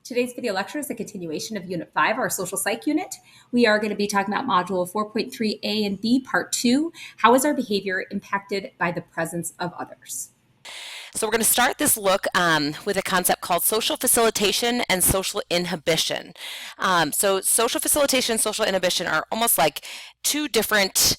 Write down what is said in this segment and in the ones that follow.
Today's video lecture is a continuation of Unit 5, our Social Psych unit. We are going to be talking about Module 4.3a and b, Part 2, how is our behavior impacted by the presence of others? So we're going to start this look with a concept called social facilitation and social inhibition. So social facilitation and social inhibition are almost like two different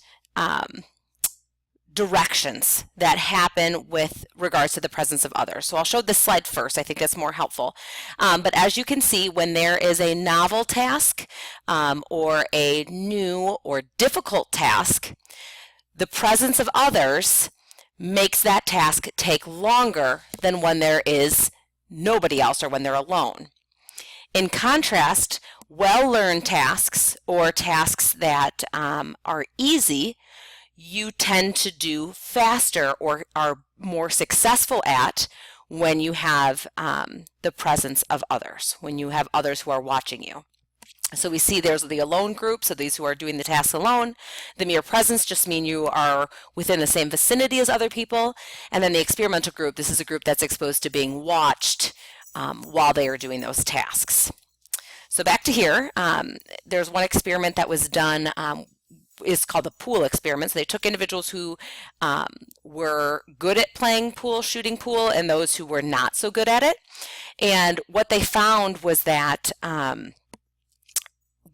directions that happen with regards to the presence of others. So I'll show this slide first. I think that's more helpful. But as you can see, when there is a novel task or a new or difficult task, the presence of others makes that task take longer than when there is nobody else or when they're alone. In contrast, well-learned tasks or tasks that are easy, you tend to do faster or are more successful at when you have the presence of others, when you have others who are watching you. So we see there's the alone group, so these who are doing the task alone. The mere presence just mean you are within the same vicinity as other people. And then the experimental group, this is a group that's exposed to being watched while they are doing those tasks. So back to here, there's one experiment that was done is called the pool experiment. So they took individuals who were good at playing pool, shooting pool, and those who were not so good at it. And what they found was that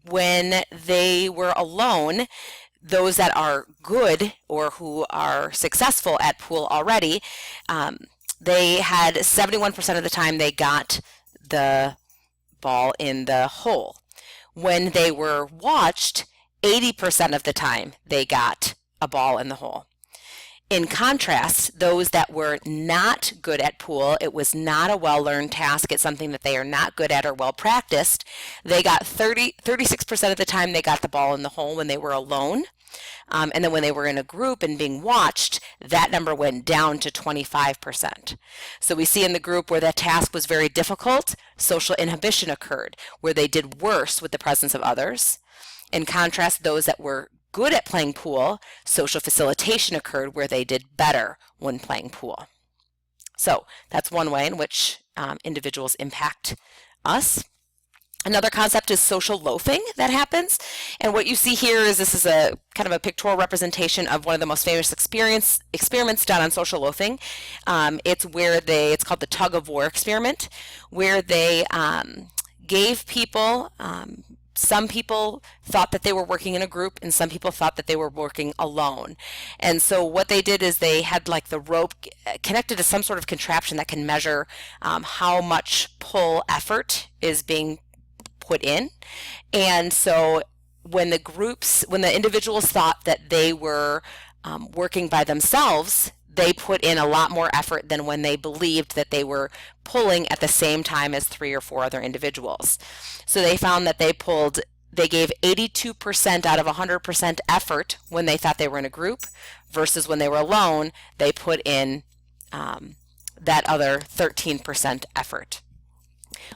when they were alone, those that are good or who are successful at pool already, they had 71% of the time they got the ball in the hole. When they were watched, 80% of the time they got a ball in the hole. In contrast, those that were not good at pool, it was not a well-learned task, it's something that they are not good at or well-practiced, they got 36% of the time they got the ball in the hole when they were alone. And then when they were in a group and being watched, that number went down to 25%. So we see in the group where that task was very difficult, social inhibition occurred, where they did worse with the presence of others. In contrast, those that were good at playing pool, social facilitation occurred where they did better when playing pool. So that's one way in which individuals impact us. Another concept is social loafing that happens. And what you see here is this is a kind of a pictorial representation of one of the most famous experiments done on social loafing. It's called the tug of war experiment, where they gave people some people thought that they were working in a group and some people thought that they were working alone. And so what they did is they had like the rope connected to some sort of contraption that can measure how much pull effort is being put in. And so when the individuals thought that they were working by themselves, they put in a lot more effort than when they believed that they were pulling at the same time as 3 or 4 other individuals. So they found that they gave 82% out of 100% effort when they thought they were in a group, versus when they were alone, they put in that other 13% effort.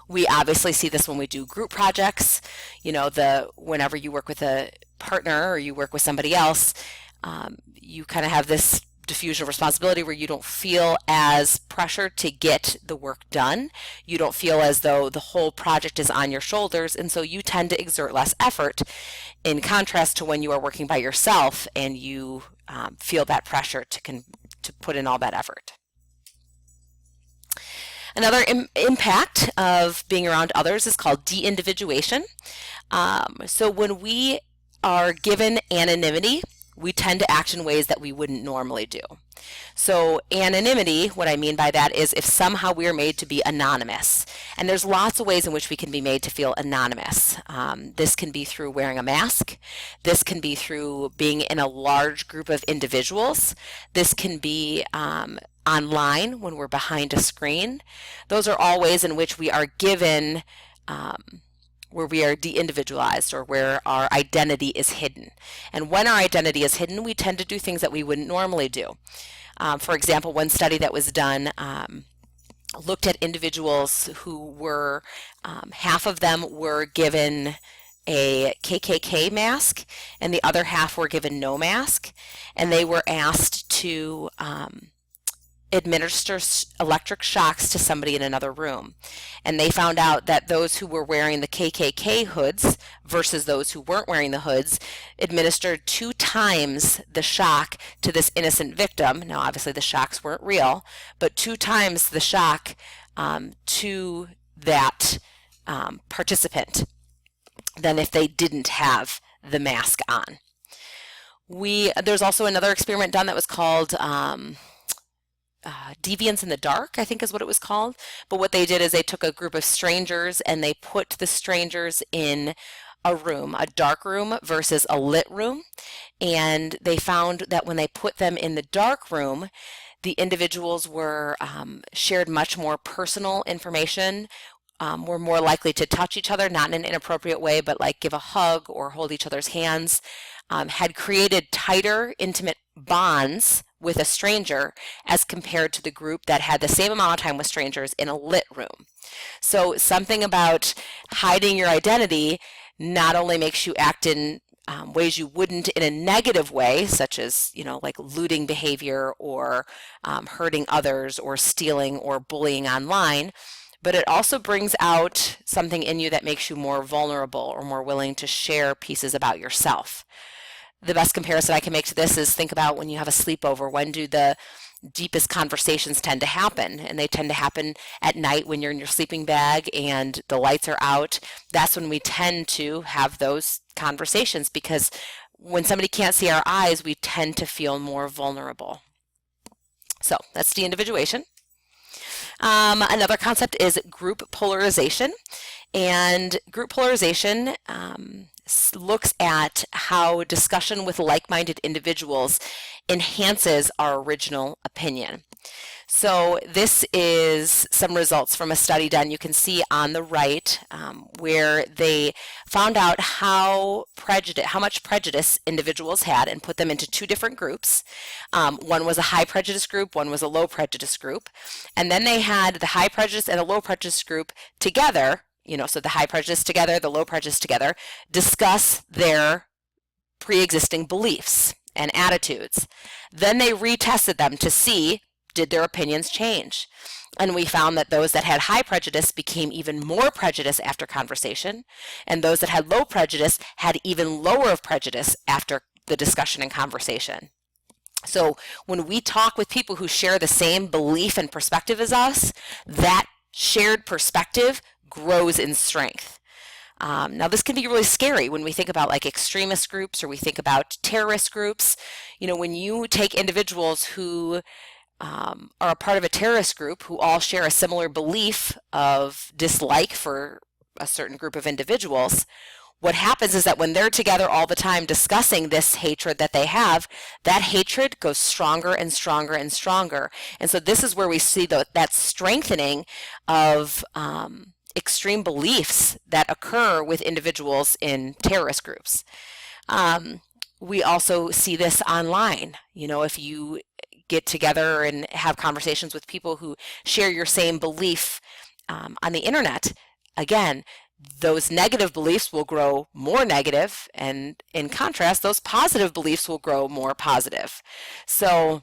We obviously see this when we do group projects. You know, whenever you work with a partner or you work with somebody else, you kind of have this diffusion of responsibility where you don't feel as pressured to get the work done. You don't feel as though the whole project is on your shoulders, and so you tend to exert less effort, in contrast to when you are working by yourself and you feel that pressure to put in all that effort. Another impact of being around others is called deindividuation. So when we are given anonymity, we tend to act in ways that we wouldn't normally do. So anonymity, what I mean by that is if somehow we are made to be anonymous. And there's lots of ways in which we can be made to feel anonymous. This can be through wearing a mask. This can be through being in a large group of individuals. This can be online when we're behind a screen. Those are all ways in which we are given where we are de-individualized or where our identity is hidden. And when our identity is hidden, we tend to do things that we wouldn't normally do. For example, one study that was done looked at individuals who were, half of them were given a KKK mask and the other half were given no mask, and they were asked to administer electric shocks to somebody in another room. and they found out that those who were wearing the KKK hoods versus those who weren't wearing the hoods administered 2 times the shock to this innocent victim. Now, obviously, the shocks weren't real, but 2 times the shock to that participant than if they didn't have the mask on. There's also another experiment done that was called Deviance in the Dark, I think is what it was called. But what they did is they took a group of strangers and they put the strangers in a room, a dark room versus a lit room. And they found that when they put them in the dark room, the individuals were shared much more personal information, were more likely to touch each other, not in an inappropriate way, but like give a hug or hold each other's hands, had created tighter, intimate bonds with a stranger as compared to the group that had the same amount of time with strangers in a lit room. So something about hiding your identity not only makes you act in ways you wouldn't in a negative way, such as, like looting behavior or hurting others or stealing or bullying online, but it also brings out something in you that makes you more vulnerable or more willing to share pieces about yourself. The best comparison I can make to this is think about when you have a sleepover. When do the deepest conversations tend to happen? And they tend to happen at night when you're in your sleeping bag and the lights are out. That's when we tend to have those conversations, because when somebody can't see our eyes, we tend to feel more vulnerable. So that's deindividuation. Another concept is group polarization. And group polarization looks at how discussion with like-minded individuals enhances our original opinion. So this is some results from a study done, you can see on the right, where they found out how much prejudice individuals had and put them into 2 different groups. One was a high prejudice group, one was a low prejudice group. And then they had the high prejudice and the low prejudice group together, so the high prejudice together, the low prejudice together, discuss their pre-existing beliefs and attitudes. Then they retested them to see, did their opinions change? And we found that those that had high prejudice became even more prejudiced after conversation, and those that had low prejudice had even lower of prejudice after the discussion and conversation. So when we talk with people who share the same belief and perspective as us, that shared perspective grows in strength. Now this can be really scary when we think about like extremist groups or we think about terrorist groups. When you take individuals who are a part of a terrorist group who all share a similar belief of dislike for a certain group of individuals, what happens is that when they're together all the time discussing this hatred that they have, that hatred goes stronger and stronger and stronger. And so this is where we see that strengthening of extreme beliefs that occur with individuals in terrorist groups. We also see this online. If you get together and have conversations with people who share your same belief on the internet, again, those negative beliefs will grow more negative, and in contrast, those positive beliefs will grow more positive. So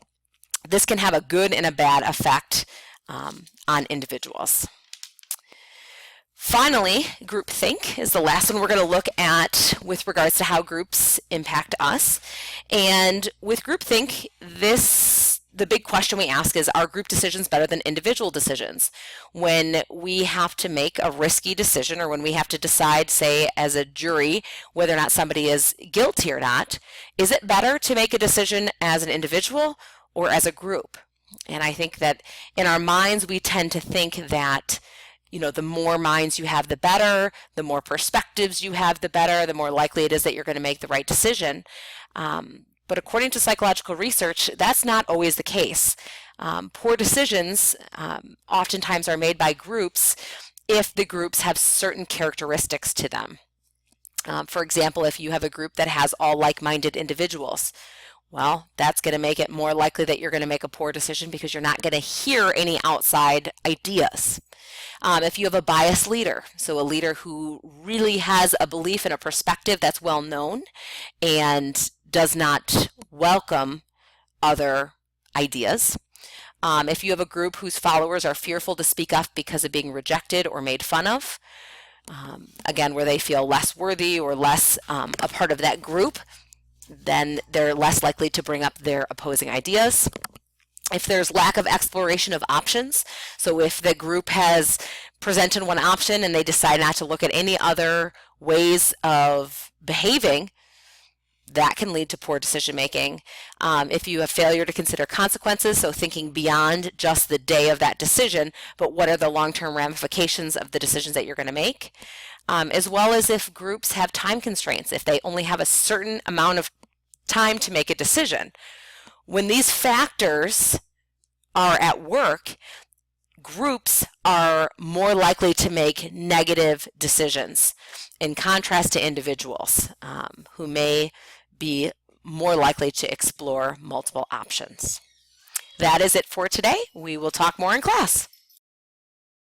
this can have a good and a bad effect on individuals. Finally, groupthink is the last one we're going to look at with regards to how groups impact us. And with groupthink, the big question we ask is, are group decisions better than individual decisions? When we have to make a risky decision, or when we have to decide, say, as a jury, whether or not somebody is guilty or not, is it better to make a decision as an individual or as a group? And I think that in our minds, we tend to think that the more minds you have, the better, the more perspectives you have, the better, the more likely it is that you're going to make the right decision. But according to psychological research, that's not always the case. Poor decisions oftentimes are made by groups if the groups have certain characteristics to them. For example, if you have a group that has all like-minded individuals, well, that's going to make it more likely that you're going to make a poor decision because you're not going to hear any outside ideas. If you have a biased leader, so a leader who really has a belief and a perspective that's well known and does not welcome other ideas, If you have a group whose followers are fearful to speak up because of being rejected or made fun of, again, where they feel less worthy or less a part of that group, then they're less likely to bring up their opposing ideas. If there's lack of exploration of options, so if the group has presented one option and they decide not to look at any other ways of behaving, that can lead to poor decision making. If you have failure to consider consequences, so thinking beyond just the day of that decision, but what are the long-term ramifications of the decisions that you're going to make, as well as if groups have time constraints, if they only have a certain amount of time to make a decision. When these factors are at work, groups are more likely to make negative decisions, in contrast to individuals who may be more likely to explore multiple options. That is it for today. We will talk more in class.